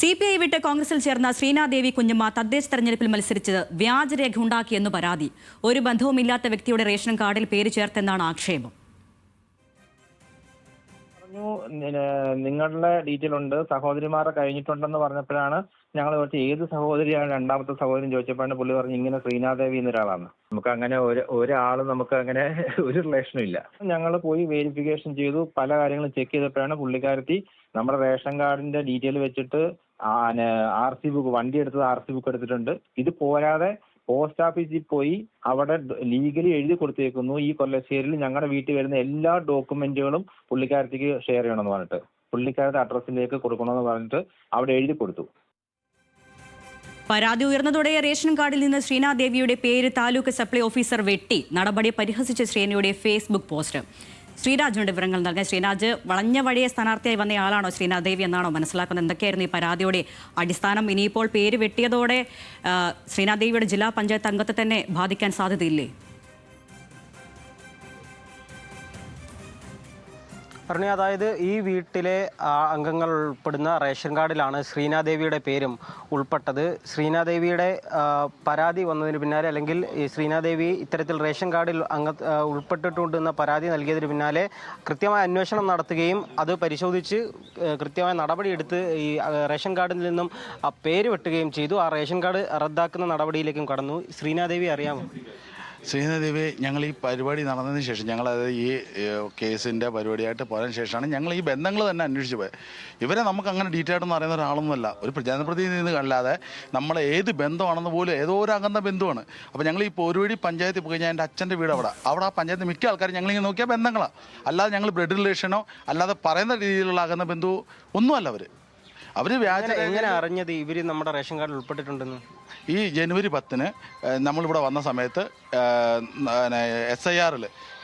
CPI വിട്ട് കോൺഗ്രസിൽ ചേർന്ന ശ്രീനാദേവി കുഞ്ഞമ്മ തദ്ദേശ തെരഞ്ഞെടുപ്പിൽ മത്സരിച്ചത് വ്യാജരേഖ ഉണ്ടാക്കിയെന്ന് പരാതി. ഒരു ബന്ധവുമില്ലാത്ത വ്യക്തിയുടെ റേഷൻ കാർഡിൽ പേര് ചേർത്തെന്നാണ് ആക്ഷേപം. നിങ്ങളുടെ ഡീറ്റെയിൽ ഉണ്ട്, സഹോദരിമാരെ കഴിഞ്ഞിട്ടുണ്ടെന്ന് പറഞ്ഞപ്പോഴാണ് ഞങ്ങൾ ചോദിച്ചു ഏത് സഹോദരിയാണ് രണ്ടാമത്തെ സഹോദരൻ ചോദിച്ചപ്പോഴാണ് പുള്ളി പറഞ്ഞു ഇങ്ങനെ ശ്രീനാദേവി എന്നൊരാളാണ്. നമുക്ക് അങ്ങനെ ഒരാളും നമുക്ക് അങ്ങനെ ഒരു റിലേഷനും ഇല്ല. ഞങ്ങൾ പോയി വെരിഫിക്കേഷൻ ചെയ്തു, പല കാര്യങ്ങളും ചെക്ക് ചെയ്തപ്പോഴാണ് പുള്ളിക്കാരത്തി നമ്മുടെ റേഷൻ കാർഡിന്റെ ഡീറ്റെയിൽ വെച്ചിട്ട് RC ബുക്ക്, വണ്ടി എടുത്തത് RC ബുക്ക് എടുത്തിട്ടുണ്ട്. ഇത് പോരാതെ പോസ്റ്റ് ഓഫീസിൽ പോയി അവിടെ ലീഗലി എഴുതി കൊടുത്തേക്കുന്നു ഈ കൊല്ലശ്ശേരിയിൽ ഞങ്ങളുടെ വീട്ടിൽ വരുന്ന എല്ലാ ഡോക്യുമെന്റുകളും പുള്ളിക്കാരത്തേക്ക് ഷെയർ ചെയ്യണമെന്ന് പറഞ്ഞിട്ട്, പുള്ളിക്കാരുടെ അഡ്രസ്സിലേക്ക് കൊടുക്കണമെന്ന് പറഞ്ഞിട്ട് അവിടെ എഴുതി കൊടുത്തു. പരാതി ഉയർന്നതോടെ റേഷൻ കാർഡിൽ നിന്ന് ശ്രീനാദേവിയുടെ പേര് താലൂക്ക് സപ്ലൈ ഓഫീസർ വെട്ടി. നടപടി പരിഹസിച്ച ശ്രീനയുടെ ഫേസ്ബുക്ക് പോസ്റ്റ്. ശ്രീരാജിന്റെ വിവരങ്ങൾ നൽകാൻ. ശ്രീരാജ്, വളഞ്ഞ വഴിയെ സ്ഥാനാർത്ഥിയായി വന്നയാളാണോ ശ്രീനാദേവി എന്നാണോ മനസ്സിലാക്കുന്നത്? എന്തൊക്കെയായിരുന്നു ഈ പരാതിയുടെ അടിസ്ഥാനം? ഇനിയിപ്പോൾ പേര് വെട്ടിയതോടെ ശ്രീനാദേവിയുടെ ജില്ലാ പഞ്ചായത്ത് അംഗത്തെ തന്നെ ബാധിക്കാൻ സാധ്യതയില്ലേ? അതായത് ഈ വീട്ടിലെ അംഗങ്ങൾ ഉൾപ്പെടുന്ന റേഷൻ കാർഡിലാണ് ശ്രീനാദേവിയുടെ പേരും ഉൾപ്പെട്ടത്. ശ്രീനാദേവിയുടെ പരാതി വന്നതിന് പിന്നാലെ, അല്ലെങ്കിൽ ശ്രീനാദേവി ഇത്തരത്തിൽ റേഷൻ കാർഡിൽ ഉൾപ്പെട്ടിട്ടുണ്ടെന്ന പരാതി നൽകിയതിന് പിന്നാലെ കൃത്യമായ അന്വേഷണം നടത്തുകയും അത് പരിശോധിച്ച് കൃത്യമായ നടപടിയെടുത്ത് ഈ റേഷൻ കാർഡിൽ നിന്നും പേര് വെട്ടുകയും ചെയ്തു. ആ റേഷൻ കാർഡ് റദ്ദാക്കുന്ന നടപടിയിലേക്കും കടന്നു. ശ്രീനാദേവി അറിയാമോ? ശ്രീനാദേവി, ഞങ്ങൾ ഈ പരിപാടി നടന്നതിന് ശേഷം, ഞങ്ങളത് ഈ കേസിൻ്റെ പരിപാടിയായിട്ട് പോയതിനു ശേഷമാണ് ഞങ്ങൾ ഈ ബന്ധങ്ങൾ തന്നെ അന്വേഷിച്ച് പോയത്. ഇവരെ നമുക്ക് അങ്ങനെ ഡീറ്റെയിൽ ആയിട്ടൊന്നും അറിയുന്ന ഒരാളൊന്നുമല്ല. ഒരു ജനപ്രതിനിധി അല്ലാതെ നമ്മൾ ഏത് ബന്ധമാണെന്ന് പോലും ഏതോ ഒരു അകന്ന ബന്ധുവാണ്. അപ്പോൾ ഞങ്ങൾ ഈ പോരുവഴി പഞ്ചായത്തിൽ പോയി, ഞാൻ എൻ്റെ അച്ഛൻ്റെ വീട് അവിടെ ആ പഞ്ചായത്ത് മിക്ക ആൾക്കാരും ഞങ്ങളിങ്ങനെ നോക്കിയാൽ ബന്ധങ്ങളാണ്, അല്ലാതെ ഞങ്ങൾ ബ്ലഡ് റിലേഷനോ അല്ലാതെ പറയുന്ന രീതിയിലുള്ള അകന്ന ബന്ധു ഒന്നുമല്ല. അവർ വ്യാജ. എങ്ങനെ അറിഞ്ഞത് ഇവർ നമ്മുടെ റേഷൻ കാർഡിൽ ഉൾപ്പെട്ടിട്ടുണ്ടെന്ന്? ഈ ജനുവരി 10 നമ്മളിവിടെ വന്ന സമയത്ത് SIR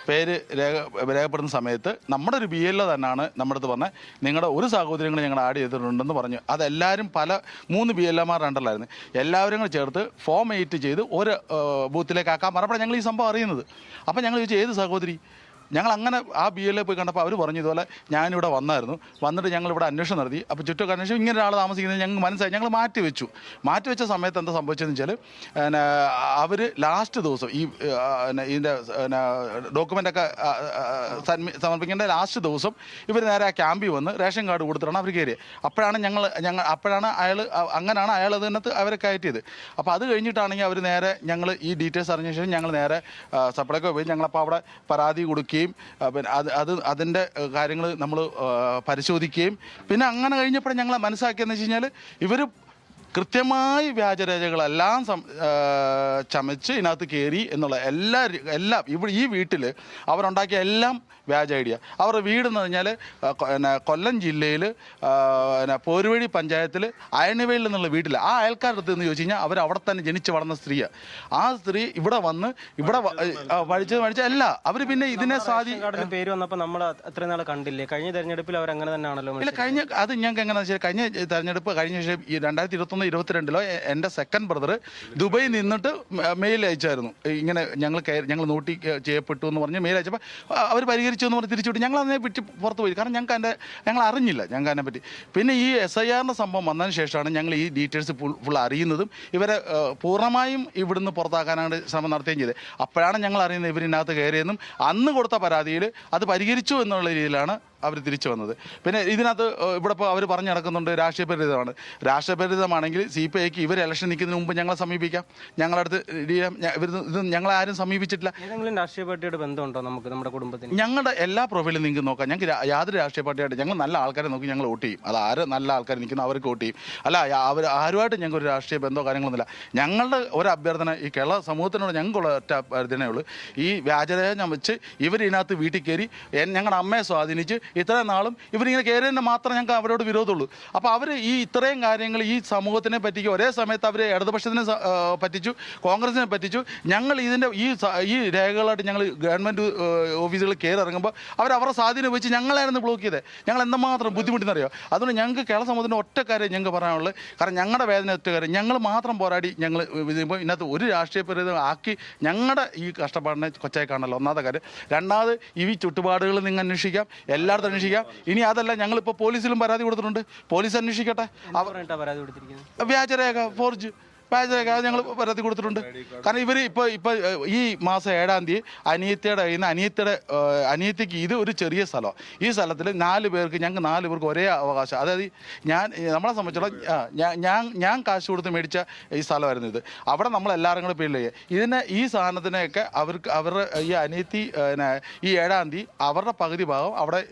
പേര് രേഖപ്പെടുന്ന സമയത്ത് നമ്മുടെ ഒരു BLO തന്നെയാണ് നമ്മുടെ അടുത്ത് പറഞ്ഞത്, നിങ്ങളുടെ ഒരു സഹോദരങ്ങൾ ഞങ്ങൾ ആഡ് ചെയ്തിട്ടുണ്ടെന്ന് പറഞ്ഞു. അതെല്ലാവരും 3 BLOമാർ രണ്ടല്ലായിരുന്നു, എല്ലാവരും കൂടെ ചേർത്ത് ഫോം 8 ചെയ്ത് ഒരു ബൂത്തിലേക്ക് ആക്കാൻ പറഞ്ഞപ്പോൾ ഞങ്ങൾ ഈ സംഭവം അറിയുന്നത്. അപ്പോൾ ഞങ്ങൾ ചോദിച്ചു ഏത് സഹോദരി? ഞങ്ങൾ അങ്ങനെ ആ BLO പോയി കണ്ടപ്പോൾ അവർ പറഞ്ഞു ഇതുപോലെ ഞാനിവിടെ വന്നായിരുന്നു, വന്നിട്ട് ഞങ്ങളിവിടെ അന്വേഷണം നടത്തി. അപ്പോൾ ചുറ്റൊക്കെ അന്വേഷണം ഇങ്ങനെ ഒരാൾ താമസിക്കുന്നത് ഞങ്ങൾക്ക് മനസ്സിലായി. ഞങ്ങൾ മാറ്റിവെച്ച സമയത്ത് എന്താ സംഭവിച്ചതെന്ന് വെച്ചാൽ അവർ ലാസ്റ്റ് ദിവസം ഇതിൻ്റെ ഡോക്യുമെൻ്റൊക്കെ സമർപ്പിക്കേണ്ട ലാസ്റ്റ് ദിവസം ഇവർ നേരെ ആ ക്യാമ്പിൽ വന്ന് റേഷൻ കാർഡ് കൊടുത്തിട്ടാണ് അവർ കയറിയത്. അപ്പോഴാണ് അങ്ങനെയാണ് അയാൾ അതിനകത്ത് അവരെ കയറ്റിയത്. അപ്പോൾ അത് കഴിഞ്ഞിട്ടാണെങ്കിൽ അവർ നേരെ ഞങ്ങൾ ഈ ഡീറ്റെയിൽസ് അറിഞ്ഞ ശേഷം ഞങ്ങൾ നേരെ സപ്ലൈക്കോ പോയി. ഞങ്ങളപ്പോൾ അവിടെ പരാതി കൊടുക്കുകയും പിന്നെ അതിൻ്റെ കാര്യങ്ങൾ നമ്മൾ പരിശോധിക്കുകയും പിന്നെ അങ്ങനെ കഴിഞ്ഞപ്പോഴും ഞങ്ങൾ മനസ്സിലാക്കിയെന്ന് വെച്ച് കഴിഞ്ഞാൽ ഇവർ കൃത്യമായി വ്യാജരേഖകളെല്ലാം ചമച്ച് ഇതിനകത്ത് കയറി എന്നുള്ള എല്ലാം ഇവിടെ ഈ വീട്ടിൽ അവരുണ്ടാക്കിയ എല്ലാം വ്യാജ ഐഡിയ. അവരുടെ വീടെന്ന് പറഞ്ഞാൽ കൊല്ലം ജില്ലയിൽ പോരുവഴി പഞ്ചായത്തിൽ അയണിവേലിൽ എന്നുള്ള വീട്ടിൽ ആ അയൽക്കാരുടെ അടുത്ത് എന്ന് ചോദിച്ചു കഴിഞ്ഞാൽ അവർ അവിടെ തന്നെ ജനിച്ച് വളർന്ന സ്ത്രീയാണ്. ആ സ്ത്രീ ഇവിടെ വന്ന് ഇവിടെ പഠിച്ച അല്ല അവർ പിന്നെ ഇതിനെ പേര് വന്നപ്പോൾ നമ്മൾ അത്രയും നാൾ കണ്ടില്ലേ? കഴിഞ്ഞ തെരഞ്ഞെടുപ്പിൽ അവർ അങ്ങനെ തന്നെയാണല്ലോ. ഇല്ല, അത് ഞങ്ങൾക്ക് എങ്ങനെയാണെന്ന് വെച്ചാൽ കഴിഞ്ഞ തെരഞ്ഞെടുപ്പ് കഴിഞ്ഞ ശേഷം 2021-22 എൻ്റെ സെക്കൻഡ് ബ്രദർ ദുബൈയിൽ നിന്നിട്ട് മെയിൽ അയച്ചായിരുന്നു, ഇങ്ങനെ ഞങ്ങൾ നോട്ടി ചെയ്യപ്പെട്ടു എന്ന് പറഞ്ഞ് മെയിൽ അയച്ചപ്പോൾ അവർ പരിഹരിച്ചു എന്ന് പറഞ്ഞ് തിരിച്ചുവിട്ട് ഞങ്ങൾ അതിനെ പറ്റി പുറത്ത് പോയി. കാരണം ഞങ്ങൾ അറിഞ്ഞില്ല ഞങ്ങൾക്ക് അതിനെപ്പറ്റി. പിന്നെ ഈ SIRൻ്റെ സംഭവം വന്നതിന് ശേഷമാണ് ഞങ്ങൾ ഈ ഡീറ്റെയിൽസ് ഫുൾ അറിയുന്നതും ഇവരെ പൂർണ്ണമായും ഇവിടുന്ന് പുറത്താക്കാനാണ് ശ്രമം നടത്തുകയും ചെയ്തത്. അപ്പോഴാണ് ഞങ്ങൾ അറിയുന്നത് ഇവരിനകത്ത് കയറിയെന്നും അന്ന് കൊടുത്ത പരാതിയിൽ അത് പരിഹരിച്ചു എന്നുള്ള രീതിയിലാണ് അവർ തിരിച്ചു വന്നത്. പിന്നെ ഇതിനകത്ത് ഇവിടെ ഇപ്പോൾ അവർ പറഞ്ഞു നടക്കുന്നുണ്ട് രാഷ്ട്രീയ പ്രേരിതമാണ്. രാഷ്ട്രീയ പ്രേരിതമാണെങ്കിൽ CPIക്ക് ഇവർ ഇലക്ഷൻ നിൽക്കുന്നതിന് മുമ്പ് ഞങ്ങളെ സമീപിക്കാം. ഞങ്ങളടുത്ത് ഇത് ഞങ്ങളെ ആരും സമീപിച്ചിട്ടില്ല. ഏതെങ്കിലും രാഷ്ട്രീയ പാർട്ടിയുടെ ബന്ധമുണ്ടോ നമുക്ക് നമ്മുടെ കുടുംബത്തിന്? ഞങ്ങളുടെ എല്ലാ പ്രൊഫൈലും നിങ്ങൾക്ക് നോക്കാം. ഞങ്ങൾക്ക് യാതൊരു രാഷ്ട്രീയ പാർട്ടിയായിട്ട് ഞങ്ങൾ നല്ല ആൾക്കാരെ നോക്കി ഞങ്ങൾ വോട്ട് ചെയ്യും. അത് ആര് നല്ല ആൾക്കാർ നിൽക്കുന്നു അവർക്ക് വോട്ട് ചെയ്യും. അല്ല, അവർ ആരുമായിട്ട് ഞങ്ങൾക്ക് ഒരു രാഷ്ട്രീയ ബന്ധമോ കാര്യങ്ങളൊന്നുമില്ല. ഞങ്ങളുടെ ഒരു അഭ്യർത്ഥന ഈ കേരള സമൂഹത്തിനോട് ഞങ്ങൾക്കുള്ള ഒറ്റ അഭ്യർത്ഥനയേ ഉള്ളൂ, ഈ വ്യാജരേഖ വെച്ച് ഇവരിതിനകത്ത് വീട്ടിൽ കയറി ഞങ്ങളുടെ അമ്മയെ സ്വാധീനിച്ച് ഇത്രയും നാളും ഇവരിങ്ങനെ കയറിയതിന് മാത്രം ഞങ്ങൾക്ക് അവരോട് വിരോധമുള്ളൂ. അപ്പോൾ അവർ ഈ ഇത്രയും കാര്യങ്ങൾ ഈ സമൂഹത്തിനെ പറ്റിക്കും. ഒരേ സമയത്ത് അവർ ഇടതുപക്ഷത്തിനെ പറ്റിച്ചു, കോൺഗ്രസിനെ പറ്റിച്ചു. ഞങ്ങൾ ഇതിൻ്റെ ഈ രേഖകളായിട്ട് ഞങ്ങൾ ഗവൺമെൻറ് ഓഫീസുകളിൽ കയറി ഇറങ്ങുമ്പോൾ അവരുടെ സ്വാധീനം വെച്ച് ഞങ്ങളായിരുന്നു ബ്ലോക്ക് ചെയ്തത്. ഞങ്ങൾ എന്തുമാത്രം ബുദ്ധിമുട്ടെന്നറിയോ? അതുകൊണ്ട് ഞങ്ങൾക്ക് കേരള സമൂഹത്തിൻ്റെ ഒറ്റ കാര്യം ഞങ്ങൾക്ക് പറയാനുള്ളത്, കാരണം ഞങ്ങളുടെ വേദന ഒറ്റ കാര്യം, ഞങ്ങൾ മാത്രം പോരാടി ഞങ്ങൾ ഇതിപ്പോൾ ഇതിനകത്ത് ഒരു രാഷ്ട്രീയ പരിധി ആക്കി ഞങ്ങളുടെ ഈ കഷ്ടപ്പാടിനെ കൊച്ചായി കാണണമല്ലോ, ഒന്നാമത്തെ കാര്യം. രണ്ടാമത് ഈ ചുറ്റുപാടുകൾ നിങ്ങൾ അന്വേഷിക്കാം, എല്ലാ എല്ലായിടത്തും അന്വേഷിക്കാം. ഇനി അതല്ല, ഞങ്ങളിപ്പോൾ പോലീസിലും പരാതി കൊടുത്തിട്ടുണ്ട്. പോലീസ് അന്വേഷിക്കട്ടെ. പരാതി കൊടുത്തിരിക്കുന്നത് വ്യാജരേഖ, ഫോർജ് വ്യാജരേഖ ഞങ്ങൾ പരാതി കൊടുത്തിട്ടുണ്ട്. കാരണം ഇവർ ഇപ്പോൾ ഈ മാസം 7-ാം തീയതി അനിയത്തിക്ക് ഇത് ഒരു ചെറിയ സ്ഥലമാണ്. ഈ സ്ഥലത്തിൽ 4 പേർക്ക്, ഞങ്ങൾക്ക് 4 പേർക്ക് ഒരേ അവകാശം. അതായത് നമ്മളെ സംബന്ധിച്ചിടത്തോളം ഞാൻ കാശ് കൊടുത്ത് മേടിച്ച ഈ സ്ഥലമായിരുന്നു ഇത്. അവിടെ നമ്മളെല്ലാവരും കൂടെ പേരിൽ ഈ സാധനത്തിനെയൊക്കെ അവരുടെ ഈ അനിയത്തി ഈ 7-ാം തീയതി അവരുടെ പകുതി ഭാഗം അവിടെ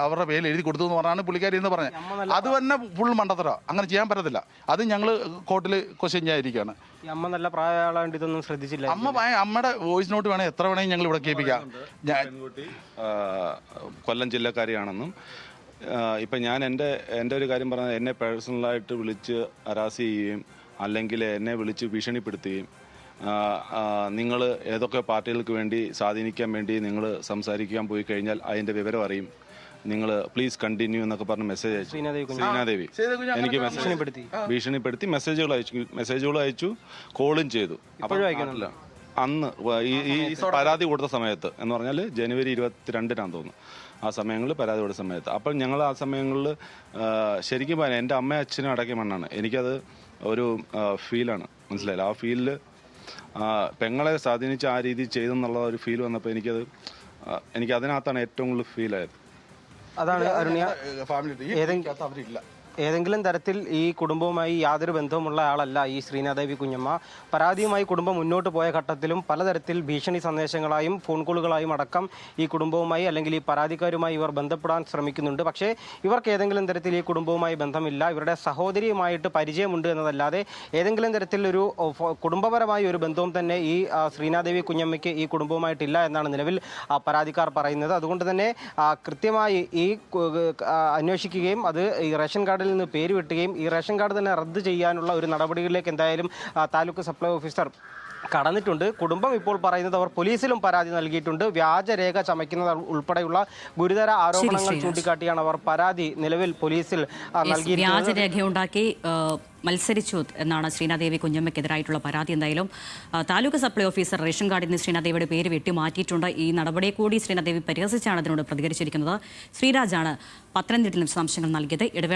അവരുടെ പേരിൽ എഴുതി കൊടുത്തു എന്ന് പറഞ്ഞാണ് പുള്ളിക്കാരി എന്ന് പറഞ്ഞത്. അത് തന്നെ ഫുൾ മണ്ടത്തരമാണ്. അങ്ങനെ ചെയ്യാൻ പറ്റത്തില്ല. അത് ഞങ്ങൾ കോർട്ടിൽ ക്വസ്റ്റ്യൻ. അമ്മ നല്ല പ്രായമാളാണ്ട് ഇതൊന്നും ശ്രദ്ധിച്ചില്ല. അമ്മയുടെ വോയിസ് നോട്ട് വേണേൽ എത്ര വേണമെങ്കിൽ ഞങ്ങൾ ഇവിടെ കേൾപ്പിക്കാം. പെൺകുട്ടി കൊല്ലം ജില്ലക്കാരിയാണെന്നും ഇപ്പം ഞാൻ എൻ്റെ ഒരു കാര്യം പറഞ്ഞാൽ എന്നെ പേഴ്സണലായിട്ട് വിളിച്ച് ഹരാസ് ചെയ്യുകയും അല്ലെങ്കിൽ എന്നെ വിളിച്ച് ഭീഷണിപ്പെടുത്തുകയും നിങ്ങൾ ഏതൊക്കെ പാർട്ടികൾക്ക് വേണ്ടി സ്വാധീനിക്കാൻ വേണ്ടി നിങ്ങൾ സംസാരിക്കാൻ പോയി കഴിഞ്ഞാൽ അതിൻ്റെ വിവരം അറിയും, നിങ്ങൾ പ്ലീസ് കണ്ടിന്യൂ എന്നൊക്കെ പറഞ്ഞ് മെസ്സേജ് അയച്ചു. ശ്രീനാദേവി എനിക്ക് ഭീഷണിപ്പെടുത്തി മെസ്സേജുകൾ അയച്ചു, കോളും ചെയ്തു. അപ്പോഴില്ല അന്ന് ഈ പരാതി കൊടുത്ത സമയത്ത് എന്ന് പറഞ്ഞാൽ ജനുവരി 22-നാന്ന് തോന്നുന്നു. ആ സമയങ്ങളിൽ പരാതി കൊടുത്ത സമയത്ത് അപ്പോൾ ഞങ്ങൾ ആ സമയങ്ങളിൽ ശരിക്കും പറയാൻ എൻ്റെ അമ്മയും അച്ഛനും അടക്കിയ മണ്ണാണ്. എനിക്കത് ഒരു ഫീലാണ്, മനസ്സിലായില്ല. ആ ഫീലിൽ പെങ്ങളെ സ്വാധീനിച്ച് ആ രീതിയിൽ ചെയ്തെന്നുള്ള ഒരു ഫീൽ വന്നപ്പോൾ എനിക്ക് അതിനകത്താണ് ഏറ്റവും കൂടുതൽ ഫീലായത്. അതാണ് അരുണ്യ, ഏതെങ്കിലും തരത്തിൽ ഈ കുടുംബവുമായി യാതൊരു ബന്ധവുമുള്ള ആളല്ല ഈ ശ്രീനാദേവി കുഞ്ഞമ്മ. പരാതിയുമായി കുടുംബം മുന്നോട്ട് പോയ ഘട്ടത്തിലും പലതരത്തിൽ ഭീഷണി സന്ദേശങ്ങളായും ഫോൺ കോളുകളായും അടക്കം ഈ കുടുംബവുമായി അല്ലെങ്കിൽ ഈ പരാതിക്കാരുമായി ഇവർ ബന്ധപ്പെടാൻ ശ്രമിക്കുന്നുണ്ട്. പക്ഷേ ഇവർക്ക് ഏതെങ്കിലും തരത്തിൽ ഈ കുടുംബവുമായി ബന്ധമില്ല. ഇവരുടെ സഹോദരിയുമായിട്ട് പരിചയമുണ്ട് എന്നതല്ലാതെ ഏതെങ്കിലും തരത്തിലൊരു കുടുംബപരമായ ഒരു ബന്ധവും തന്നെ ഈ ശ്രീനാദേവി കുഞ്ഞമ്മയ്ക്ക് ഈ കുടുംബവുമായിട്ടില്ല എന്നാണ് നിലവിൽ പരാതിക്കാർ പറയുന്നത്. അതുകൊണ്ട് തന്നെ കൃത്യമായി ഈ അന്വേഷിക്കുകയും അത് ഈ റേഷൻ കാർഡിൽ നിന്ന് പേര് വെട്ടുകയും ഈ റേഷൻ കാർഡ് തന്നെ റദ്ദ് ചെയ്യാനുള്ള ഒരു നടപടികളിലേക്ക് എന്തായാലും താലൂക്ക് സപ്ലൈ ഓഫീസർ കടന്നിട്ടുണ്ട്. കുടുംബം ഇപ്പോൾ പറയുന്നത് അവർ പോലീസിലും പരാതി നൽകിയിട്ടുണ്ട്. വ്യാജരേഖ ചമയ്ക്കുന്നത് ഉൾപ്പെടെയുള്ള ഗുരുതര ആരോപണങ്ങൾ ചൂണ്ടിക്കാട്ടിയാണ് അവർ പരാതി നിലവിൽ പോലീസിൽ നൽകിയിരിക്കുന്നത്. വ്യാജരേഖയുണ്ടാക്കി മത്സരിച്ചു എന്നാണ് ശ്രീനാദേവി കുഞ്ഞമ്മയ്ക്കെതിരായിട്ടുള്ള പരാതി. എന്തായാലും താലൂക്ക് സപ്ലൈ ഓഫീസർ റേഷൻ കാർഡിൽ നിന്ന് ശ്രീനാദേവിയുടെ പേര് വെട്ടി മാറ്റിയിട്ടുണ്ട്. ഈ നടപടിയെ കൂടി ശ്രീനാദേവി പരിഹസിച്ചാണ് അതിനോട് പ്രതികരിച്ചിരിക്കുന്നത്. ശ്രീരാജാണ് പത്തനംതിട്ടയിൽ വിശദാംശങ്ങൾ നൽകിയത്.